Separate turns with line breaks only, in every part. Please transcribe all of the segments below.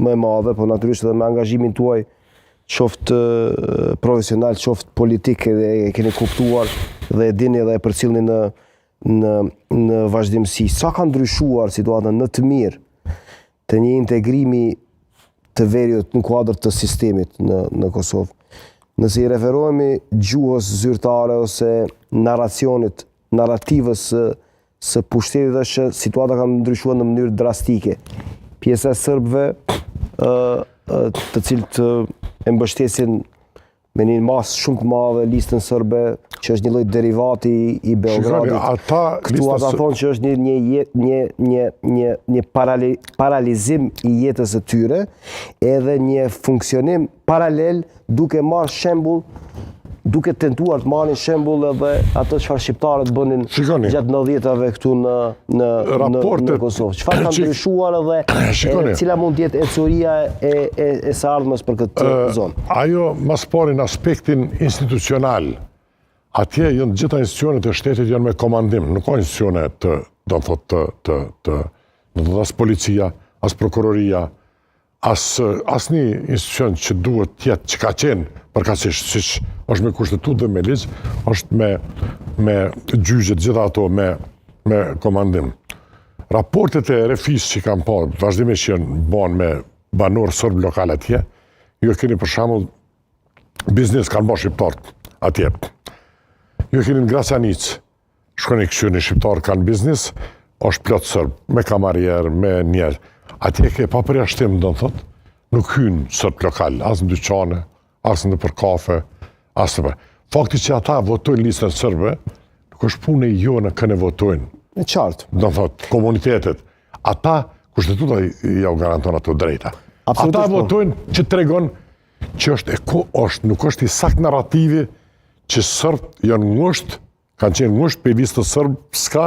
më e madhe, po natyrisht edhe me angazhimin tuaj qoftë profesional, qoftë politik, edhe e keni kuptuar dhe e dini dhe e përcillni në vazhdimsi. Sa ka ndryshuar situatën në të mirë të një integrimi të veriut në kuadër të sistemit në Kosovë? Nëse i referohemi gjuhës zyrtare ose narrativës së pushtetit, është që situata ka ndryshuar në mënyrë drastike. Pjesa e serbëve, të cilët e mbështesin me një masë shumë të madhe listën serbe, që është një lloj derivati i Beogradit. Këtu ata thonë që është një paralizim i jetës së tyre, edhe një funksionim paralel duke marrë shembull, duke tentuar të marrin shembull edhe ato çfarë shqiptarët bënin gjatë 90-tave këtu në Kosovë. Çfarë ka ndryshuar edhe cila mund të jetë ecuria e së ardhmes për këtë zonë?
Ajo mas pari në aspektin institucional, atje janë gjitha institucionet e shtetit janë me komandim, nuk ka institucione as policia, as prokuroria, as një institucion që duhet tjetë që ka qenë përkatësisht, siç është me kushtetut dhe me ligj, është me gjyqjet gjitha ato me komandim. Raportet e RFI-s që kam pa, vazhdimisht janë bën me banor serb lokal atje, ju keni për shembull biznes kanë bërë shqiptarët atje. Ju keni në Gracanic, shkoni kështu në shqiptar kanë biznes, është plot serb, me kamarier, me njerë. Atje ke pa përjashtim, do të thotë, nuk hynë serb lokal, as në dyqane, as në për kafe, as në për. Fakti që ata votojnë listën serbe, nuk është punë e jo në këne votojnë.
Në qartë.
Do të thotë, komunitetet. Ata, kushtetuta ja u garanton ato drejta. Ata votojnë që tregon që nuk është i sakt narrativi që sërbët janë ngusht, kanë qenë ngusht për listë sërbska,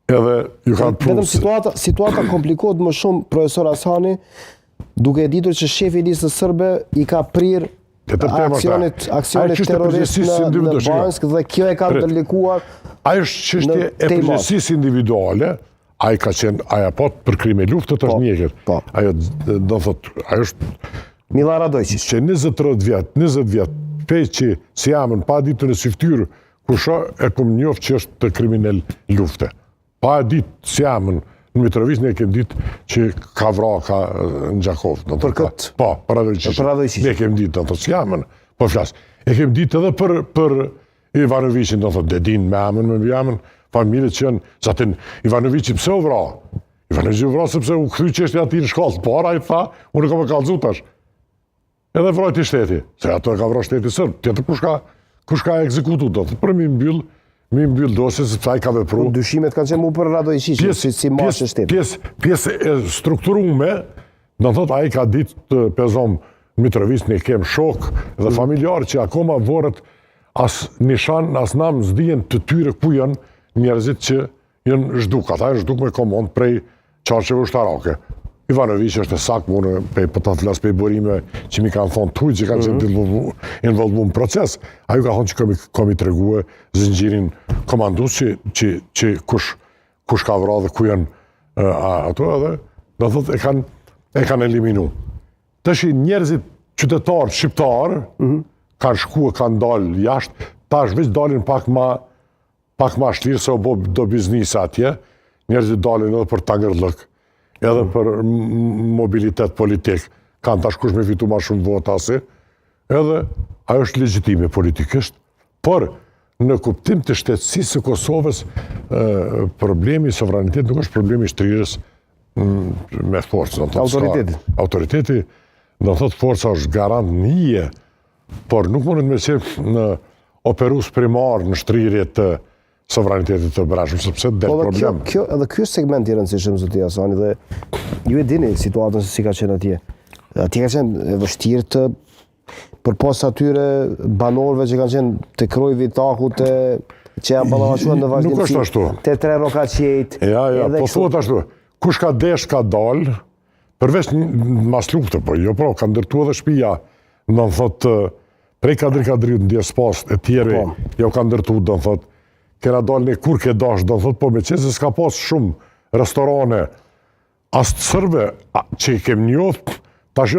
edhe ju kanë
Vetëm situata komplikohet më shumë, profesor Asani, duke ditur që shefi i listës serbe i ka prirë aksionet terroriste në Bansk dhe kjo e ka ndërlikuar.
Ajo është çështje e përgjegjësisë individuale, ai ka qenë apo për krime lufte është njëherë. Ajo do thotë, ajo është
Mila Radojčić.
Që 20 vjet, pej që si jamën pa ditën e syftyrë, kusha e kom njoft që është të kriminal lufte. Pa ditë si jamën, në Mitrovic ne kemë ditë që ka vraka në Gjakov.
Për këtë?
Po, për Radojčić. Ne kemë ditë, do të si jamën, po flas. E kemë ditë edhe për Ivanovicin, do të dedin me jamën, familjet që janë, zaten Ivanovici pse u vra? Ivanovici u vra sepse u kthy çështja ati në shkollë. Para i tha, unë kam e kallëzu tash. Edhe vrojti shteti, se ato e ka vrojt shteti sërb, tjetër kush ka ekzekutu, do të për mi mbyll dosje, sepse ai ka vepru.
Dyshimet kanë qenë mu për Radojčić, si mashë shteti.
Pjesë e strukturume, do të thot, ai ka ditë të pezom Mitrovic, ne kem shok dhe familjarë që akoma vorët as nishan, as nam zdijen të tyre ku janë njerëzit që janë zhduk. Ata janë zhduk me komand prej qarqeve ushtarake. Ivanovic është e saktë, unë për të flas për burime që mi kanë thonë tuj, që kanë qenë involvu në proces. Ajo ka thonë që komi të reguë zëngjirin komandus që kush ka vra dhe ku janë ato edhe, do thotë e kanë eliminu. Tash njerëzit qytetarë shqiptarë kanë shku e kanë dalë jashtë, tash veç dalin pak ma shtirë se o bo do biznis atje, njerëzit dalin edhe për tangërlëk, edhe për mobilitet politik, kanë tash kush me fitu ma shumë votasi, edhe ajo është legjitime politikisht, por në kuptim të shtetësisë së Kosovës, problemi i sovranitetit nuk është problemi i shtrirës me forcë. Autoriteti, do të thotë forca është garant nije, por nuk mundet me qenë në operus primar në shtrirje të sovranitetit të brashëm, sepse del problem.
Edhe kjo është segment i rëndësishëm, zoti Asani, dhe ju e dini situatën se si ka qenë atje. Atje ka qenë e vështirë për pas atyre banorëve që kanë qenë të krojvi takut që janë ballafaqur në vazhdimsi.
Nuk është ashtu.
Te tre rokaqejt.
Ja, po thuhet ashtu. Kush ka desh ka dal, përveç mas lufte, po jo pra, ka ndërtu edhe shtëpia. Do të thotë prej Kadrit në Djespas e tjerë, jo ka ndërtu, do të thotë kena dalë një kur ke dash, do të thotë, po me qenë se s'ka pas shumë restorane, as të sërbe që i kem njoft, tash